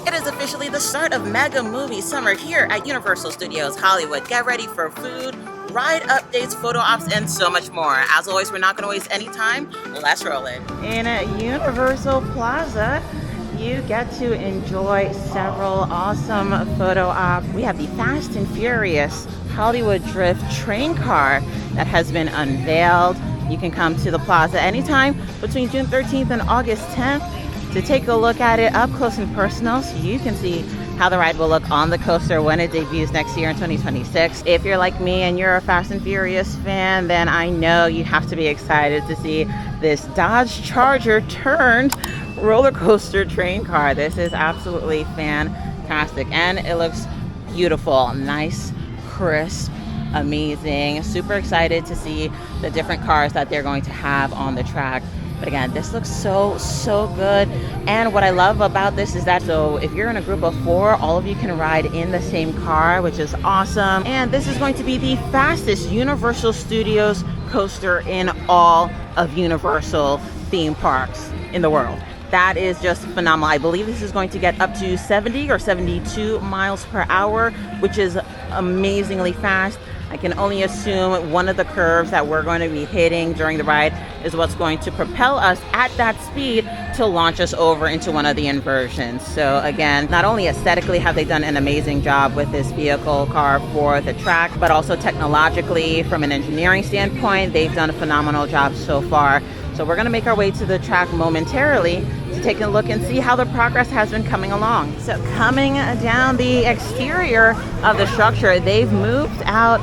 It is officially the start of Mega Movie Summer here at Universal Studios Hollywood. Get ready for food, ride updates, photo ops, and so much more. As always, we're not going to waste any time. Let's roll it. In Universal Plaza, you get to enjoy several awesome photo ops. We have the Fast and Furious Hollywood Drift train car that has been unveiled. You can come to the plaza anytime between June 13th and August 10th to take a look at it up close and personal so you can see how the ride will look on the coaster when it debuts next year in 2026. If you're like me and you're a Fast and Furious fan, then I know you have to be excited to see this Dodge Charger turned roller coaster train car. This is absolutely fantastic and it looks beautiful, nice, crisp, amazing. Super excited to see the different cars that they're going to have on the track. But again, this looks so good. And what I love about this is that, so if you're in a group of 4, all of you can ride in the same car, which is awesome. And this is going to be the fastest Universal Studios coaster in all of Universal theme parks in the world. That is just phenomenal. I believe this is going to get up to 70 or 72 miles per hour, which is amazingly fast. I can only assume one of the curves that we're going to be hitting during the ride is what's going to propel us at that speed to launch us over into one of the inversions. So again, not only aesthetically have they done an amazing job with this vehicle car for the track, but also technologically from an engineering standpoint, they've done a phenomenal job so far. So we're going to make our way to the track momentarily to take a look and see how the progress has been coming along. So coming down the exterior of the structure, they've moved out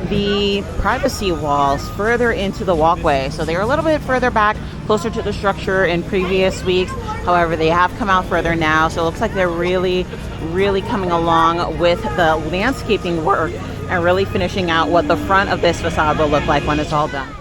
the privacy walls further into the walkway. So they were a little bit further back, closer to the structure in previous weeks. However, they have come out further now. So it looks like they're really coming along with the landscaping work and really finishing out what the front of this facade will look like when it's all done.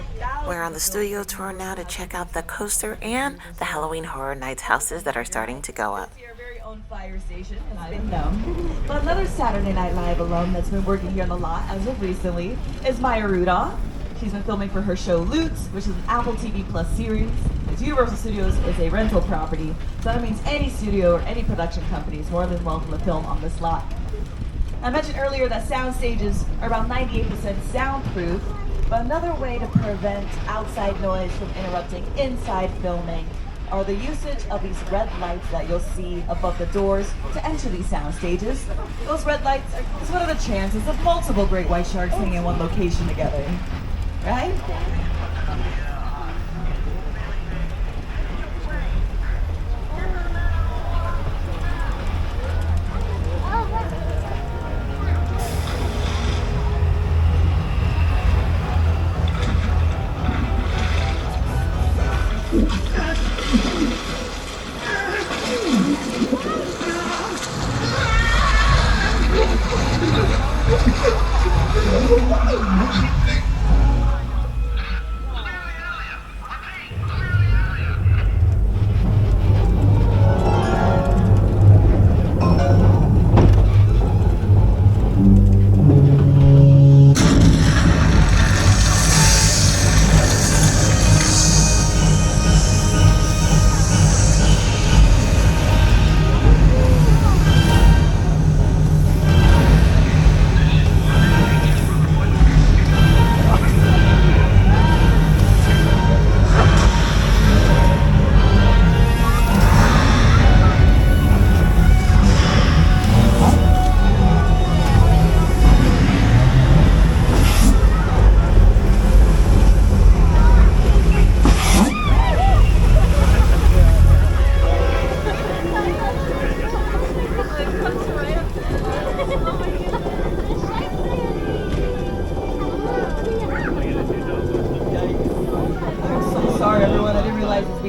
We're on the studio tour now to check out the coaster and the Halloween Horror Nights houses that are starting to go up. Our very own fire station has been known. But another Saturday Night Live alum that's been working here on the lot as of recently is Maya Rudolph. She's been filming for her show Loot, which is an Apple TV Plus series. As Universal Studios is a rental property, so that means any studio or any production company is more than welcome to film on this lot. I mentioned earlier that sound stages are about 98% soundproof. But another way to prevent outside noise from interrupting inside filming are the usage of these red lights that you'll see above the doors to enter these sound stages. Those red lights are just one of the chances of multiple great white sharks hanging in one location together, right?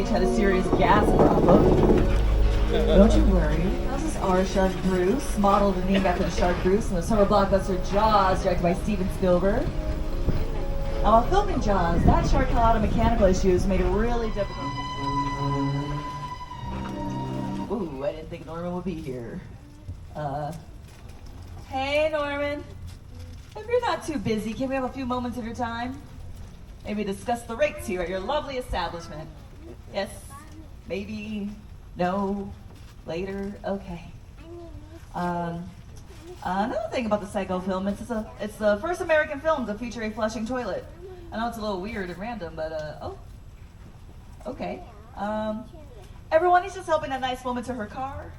Had a serious gas problem. Don't you worry. This is our Shark Bruce, modeled and named after the Shark Bruce in the summer blockbuster Jaws, directed by Steven Spielberg. Now, while filming Jaws, that shark had a lot of mechanical issues, made it really difficult. Ooh, I didn't think Norman would be here. Hey, Norman. If you're not too busy, can we have a few moments of your time? Maybe discuss the rates here at your lovely establishment. Yes, maybe, no, later, okay. Another thing about the Psycho film, it's the first American film to feature a flushing toilet. I know it's a little weird and random, but oh, okay. Everyone is just helping a nice woman to her car.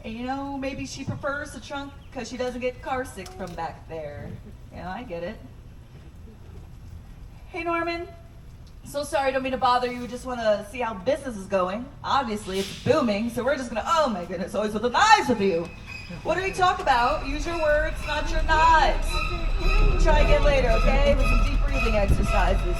And you know, maybe she prefers the trunk because she doesn't get car sick from back there. Yeah, I get it. Hey Norman, so sorry, don't mean to bother you. Just want to see how business is going. Obviously, it's booming, so we're just gonna. Oh my goodness, always with the knives with you. What do we talk about? Use your words, not your knives. Try again later, okay? With some deep breathing exercises.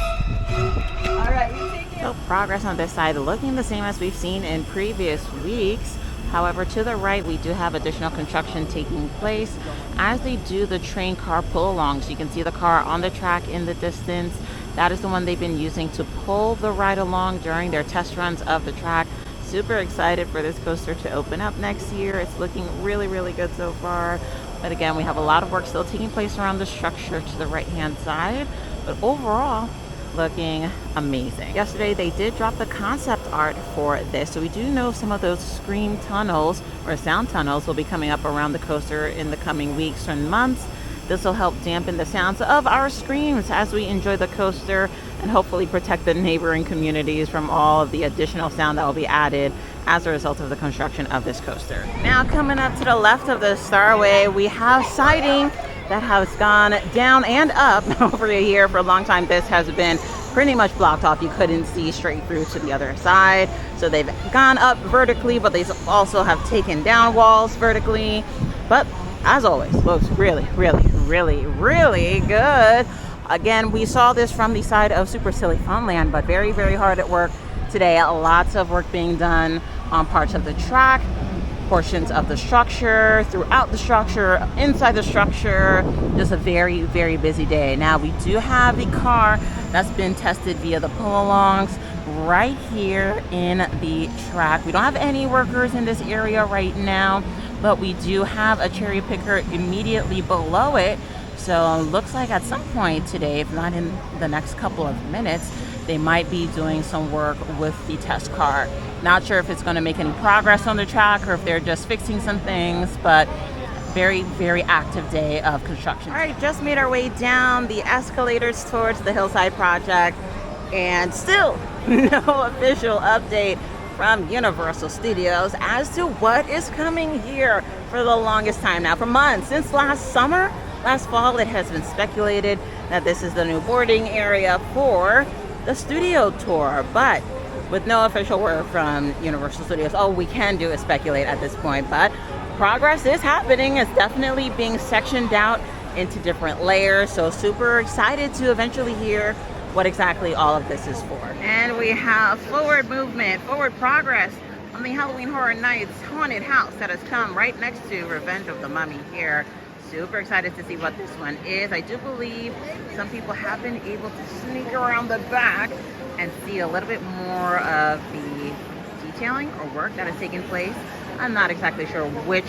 All right, you take care. So progress on this side looking the same as we've seen in previous weeks. However, to the right, we do have additional construction taking place as they do the train car pull-alongs. You can see the car on the track in the distance. That is the one they've been using to pull the ride along during their test runs of the track. Super excited for this coaster to open up next year. It's looking really, really good so far. But again, we have a lot of work still taking place around the structure to the right-hand side. But overall, looking amazing. Yesterday, they did drop the concept art for this. So we do know some of those scream tunnels or sound tunnels will be coming up around the coaster in the coming weeks and months. This will help dampen the sounds of our screams as we enjoy the coaster and hopefully protect the neighboring communities from all of the additional sound that will be added as a result of the construction of this coaster. Now coming up to the left of the Starway, we have siding that has gone down and up over a year. For a long time, this has been pretty much blocked off. You couldn't see straight through to the other side. So they've gone up vertically, but they also have taken down walls vertically. But as always, looks really, really, really, really good. Again, we saw this from the side of Super Silly Funland, but very, very hard at work today. Lots of work being done on parts of the track, portions of the structure, throughout the structure, inside the structure. Just a very, very busy day. Now we do have the car that's been tested via the pull-alongs right here in the track. We don't have any workers in this area right now, but we do have a cherry picker immediately below it. So looks like at some point today, if not in the next couple of minutes, they might be doing some work with the test car. Not sure if it's going to make any progress on the track or if they're just fixing some things, but very, very active day of construction. All right, just made our way down the escalators towards the Hillside Project, and still no official update from Universal Studios as to what is coming here. For the longest time now, for months, since last fall, it has been speculated that this is the new boarding area for the studio tour, but with no official word from Universal Studios. All we can do is speculate at this point, but progress is happening. It's definitely being sectioned out into different layers, so super excited to eventually hear what exactly all of this is for. And we have forward movement, forward progress on the Halloween Horror Nights haunted house that has come right next to Revenge of the Mummy here. Super excited to see what this one is. I do believe some people have been able to sneak around the back and see a little bit more of the detailing or work that has taken place. I'm not exactly sure which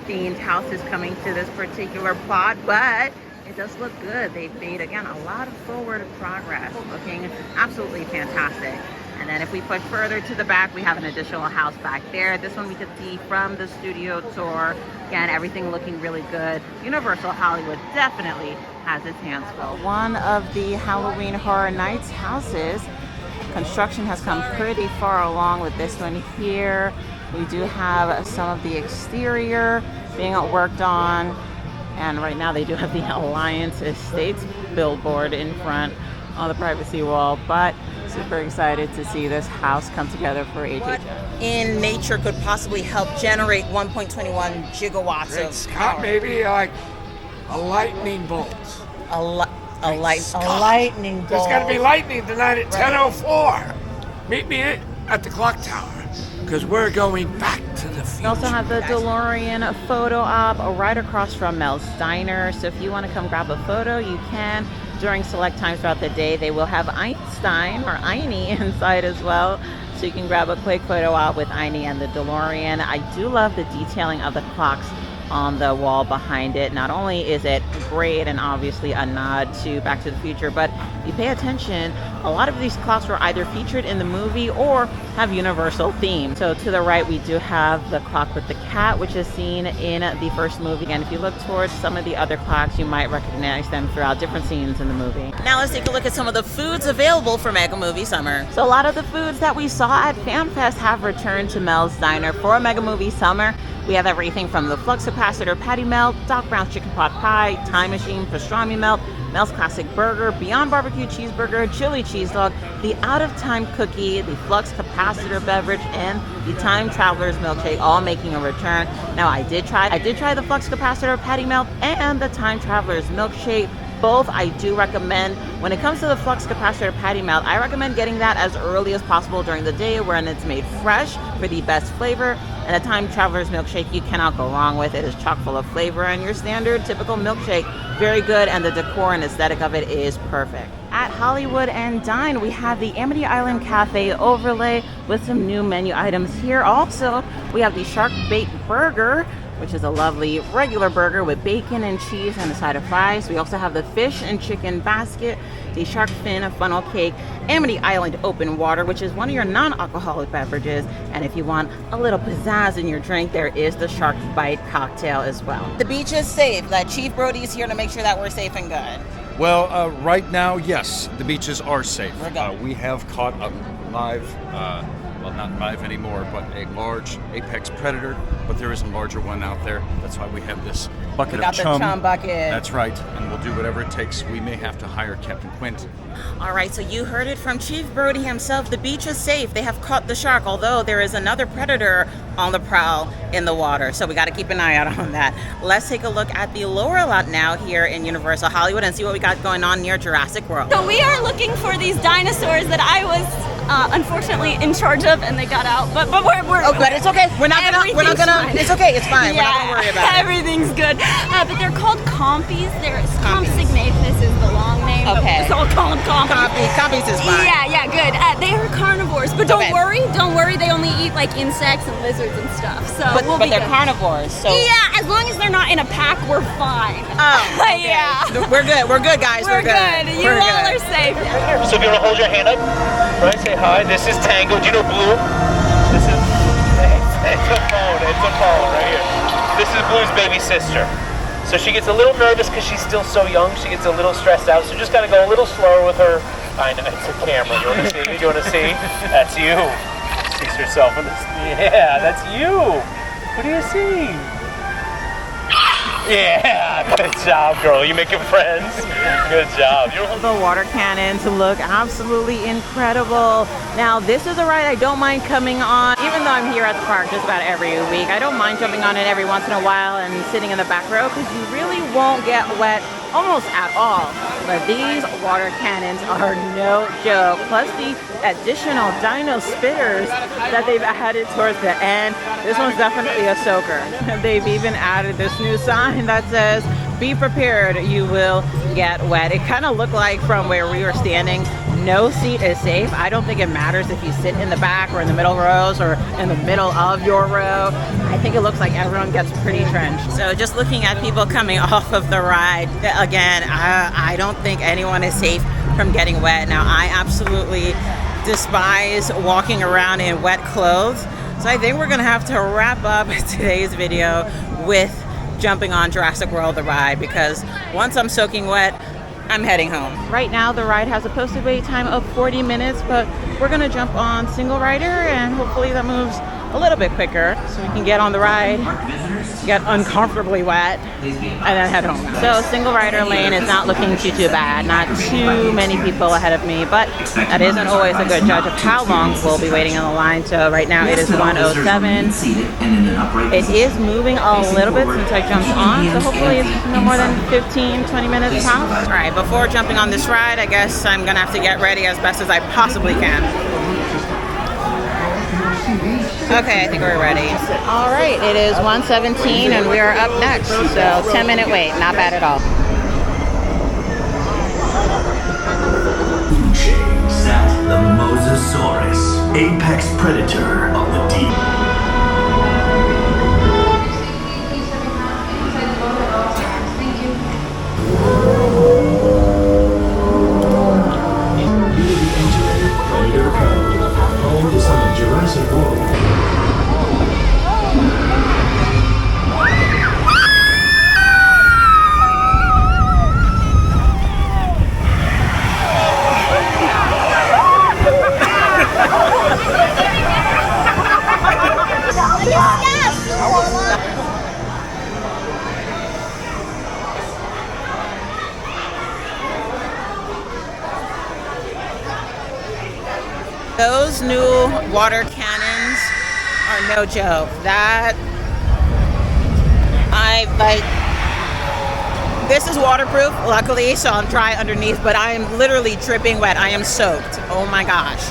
themed house is coming to this particular plot, but it does look good. They've made, again, a lot of forward progress, looking absolutely fantastic. And then if we push further to the back, we have an additional house back there. This one we could see from the studio tour. Again, everything looking really good. Universal Hollywood definitely has its hands full. One of the Halloween Horror Nights houses, construction has come pretty far along with this one here. We do have some of the exterior being worked on. And right now they do have the Alliance Estates billboard in front on the privacy wall, but super excited to see this house come together for HHN. What in nature could possibly help generate 1.21 gigawatts It's of got power? maybe like a lightning bolt. A lightning bolt. There's got to be lightning tonight at 10:04. Meet me at the clock tower because we're going back to the future. We also have the DeLorean photo op right across from Mel's Diner. So if you want to come grab a photo, you can. During select times throughout the day, they will have Einstein or Einie inside as well. So you can grab a quick photo op with Einie and the DeLorean. I do love the detailing of the clocks on the wall behind it. Not only is it great and obviously a nod to Back to the Future, but if you pay attention, a lot of these clocks were either featured in the movie or have Universal themes. So to the right, we do have the clock with the cat, which is seen in the first movie. And if you look towards some of the other clocks, you might recognize them throughout different scenes in the movie. Now let's take a look at some of the foods available for Mega Movie Summer. So a lot of the foods that we saw at FanFest have returned to Mel's Diner for Mega Movie Summer. We have everything from the flux capacitor patty melt, Doc Brown's chicken pot pie, time machine pastrami melt, Mel's classic burger, Beyond barbecue cheeseburger, chili cheese dog, the out of time cookie, the flux capacitor beverage, and the time traveler's milkshake, all making a return. Now I did try the flux capacitor patty melt and the time traveler's milkshake. Both I do recommend. When it comes to the flux capacitor patty melt, I recommend getting that as early as possible during the day when it's made fresh for the best flavor. And the time traveler's milkshake, you cannot go wrong with. It is chock full of flavor, and your standard typical milkshake, very good, and the decor and aesthetic of it is perfect. At Hollywood and Dine, we have the Amity Island Cafe overlay with some new menu items here. Also, we have the shark bait burger, which is a lovely regular burger with bacon and cheese and a side of fries. We also have the fish and chicken basket, the shark fin funnel cake, Amity Island open water, which is one of your non-alcoholic beverages. And if you want a little pizzazz in your drink, there is the shark bite cocktail as well. The beach is safe. Chief Brody's here to make sure that we're safe and good. Well, right now, yes, the beaches are safe. We're good. We have caught a live, well, not live anymore, but a large apex predator. But there is a larger one out there. That's why we have this bucket of chum. The chum bucket. That's right, and we'll do whatever it takes. We may have to hire Captain Quint. All right, so you heard it from Chief Brody himself. The beach is safe. They have caught the shark, although there is another predator on the prowl in the water. So we got to keep an eye out on that. Let's take a look at the lower lot now here in Universal Hollywood and see what we got going on near Jurassic World. So we are looking for these dinosaurs that I was unfortunately in charge of, and they got out. But we're oh, but it's okay. We're not gonna. Fine. It's okay. It's fine. Yeah, we're not gonna worry about it. Everything's good. But they're called compies. Comp signatus is the long name. Okay. So I'll call them compies. Compies is fine. Yeah, good. They are carnivores, but don't worry. They only eat like insects and lizards and stuff. So but they're carnivores. So yeah, as long as they're not in a pack, we're fine. Oh, okay. Yeah. We're good. We're good, guys. We're good. You all are safe. So if you want to hold your hand up, right? Say hi. This is Tango. Do you know Blue? This is it's a phone. It's a phone right here. This is Blue's baby sister. So she gets a little nervous because she's still so young. She gets a little stressed out. So just gotta go a little slower with her. I know it's a camera. You want to see? You want to see? That's you. Sees herself in this. Yeah, that's you. What do you see? Yeah, good job, girl. You making friends? Good job. The water cannons look absolutely incredible. Now, this is a ride I don't mind coming on, even though I'm here at the park just about every week. I don't mind jumping on it every once in a while and sitting in the back row because you really won't get wet almost at all. But these water cannons are no joke. Plus the additional dino spitters that they've added towards the end. This one's definitely a soaker. They've even added this new sign that says, "Be prepared, you will get wet." It kind of looked like from where we were standing, no seat is safe. I don't think it matters if you sit in the back or in the middle rows or in the middle of your row. I think it looks like everyone gets pretty drenched. So just looking at people coming off of the ride, again, I don't think anyone is safe from getting wet. Now, I absolutely despise walking around in wet clothes. So I think we're gonna have to wrap up today's video with jumping on Jurassic World, the ride, because once I'm soaking wet, I'm heading home. Right now, the ride has a posted wait time of 40 minutes, but we're gonna jump on single rider and hopefully that moves a little bit quicker so we can get on the ride, get uncomfortably wet, and then head home. So single rider lane is not looking too bad. Not too many people ahead of me, but that isn't always a good judge of how long we'll be waiting in the line. So right now it is 1:07. It is moving a little bit since I jumped on, so hopefully it's no more than 15-20 minutes tops. All right, before jumping on this ride, I guess I'm gonna have to get ready as best as I possibly can. Okay, I think we're ready. All right, it is 1:17 and we are up next. So 10-minute wait, not bad at all. The Mosasaurus, apex predator of the deep. Those new water cannons are no joke. This is waterproof, luckily, so I'm dry underneath, but I am literally dripping wet. I am soaked. Oh my gosh.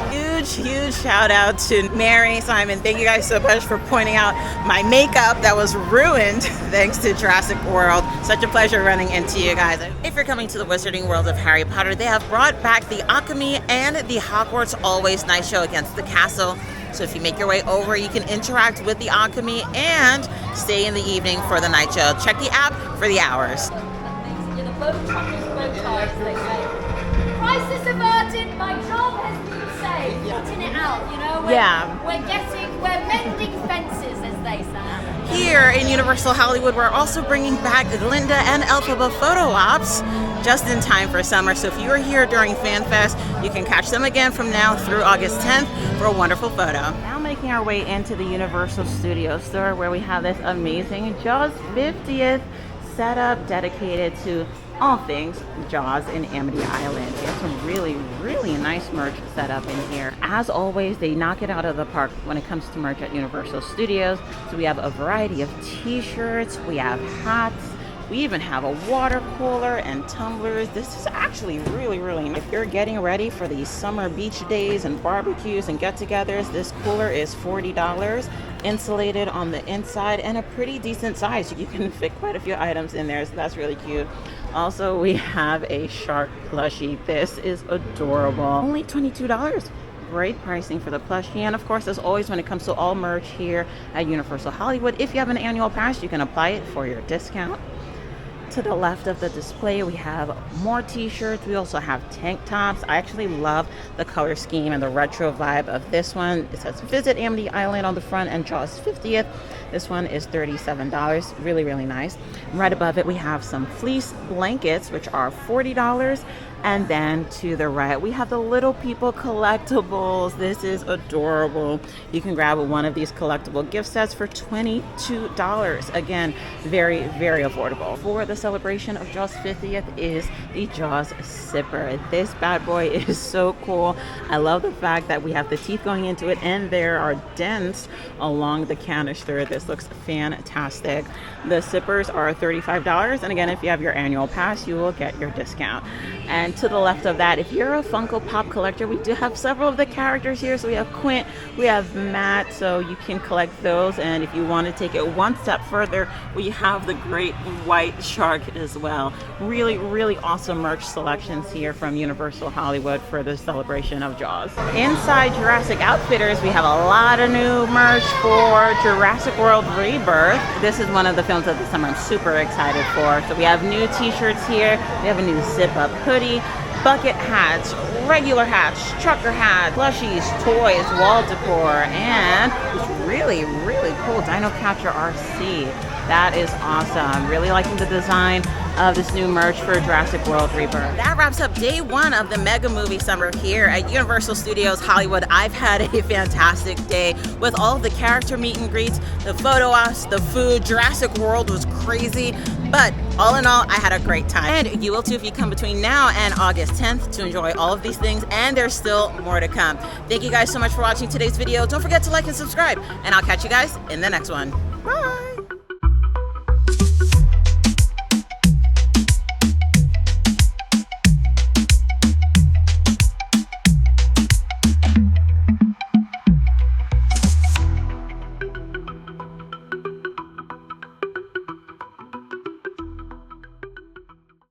Huge shout out to Mary, Simon. Thank you guys so much for pointing out my makeup that was ruined thanks to Jurassic World. Such a pleasure running into you guys. If you're coming to the Wizarding World of Harry Potter, they have brought back the Alchemy and the Hogwarts Always Night Show against the castle. So if you make your way over, you can interact with the Alchemy and stay in the evening for the night show. Check the app for the hours. Crisis averted, my job has been saved. Putting it out, you know? We're mending fences, as they say. Here in Universal Hollywood, we're also bringing back Glinda and Elphaba photo ops just in time for summer. So if you are here during FanFest, you can catch them again from now through August 10th for a wonderful photo. Now making our way into the Universal Studios store where we have this amazing Jaws 50th setup dedicated to all things Jaws in Amity Island. We have some really nice merch set up in here. As always, they knock it out of the park when it comes to merch at Universal Studios. So we have a variety of t-shirts, we have hats, we even have a water cooler and tumblers. This is actually really nice. If you're getting ready for these summer beach days and barbecues and get-togethers, this cooler is $40, insulated on the inside and a pretty decent size. You can fit quite a few items in there, so that's really cute. Also, we have a shark plushie. This is adorable. Only $22. Great pricing for the plushie. And of course, as always, when it comes to all merch here at Universal Hollywood, if you have an annual pass, you can apply it for your discount. To the left of the display, we have more t-shirts. We also have tank tops. I actually love the color scheme and the retro vibe of this one. It says Visit Amity Island on the front and Jaws 50th. This one is $37. Really nice. Right above it, we have some fleece blankets, which are $40. And then to the right, we have the Little People collectibles. This is adorable. You can grab one of these collectible gift sets for $22. Again, very affordable. For the celebration of Jaws 50th is the Jaws Sipper. This bad boy is so cool. I love the fact that we have the teeth going into it and there are dents along the canister. This looks fantastic. The sippers are $35. And again, if you have your annual pass, you will get your discount. And to the left of that, if you're a Funko Pop collector, we do have several of the characters here. So we have Quint, we have Matt, so you can collect those. And if you want to take it one step further, we have the great white shark as well. Really awesome merch selections here from Universal Hollywood for the celebration of Jaws. Inside Jurassic Outfitters, we have a lot of new merch for Jurassic World Rebirth. This is one of the films of the summer I'm super excited for. So we have new t-shirts here. We have a new zip-up hoodie, bucket hats, regular hats, trucker hats, plushies, toys, wall decor, and this really cool Dino Catcher RC. That is awesome. Really liking the design of this new merch for Jurassic World Rebirth. That wraps up day one of the Mega Movie Summer here at Universal Studios Hollywood. I've had a fantastic day with all of the character meet and greets, the photo ops, the food. Jurassic World was crazy, but all in all, I had a great time. And you will too if you come between now and August 10th to enjoy all of these things, and there's still more to come. Thank you guys so much for watching today's video. Don't forget to like and subscribe, and I'll catch you guys in the next one. Bye!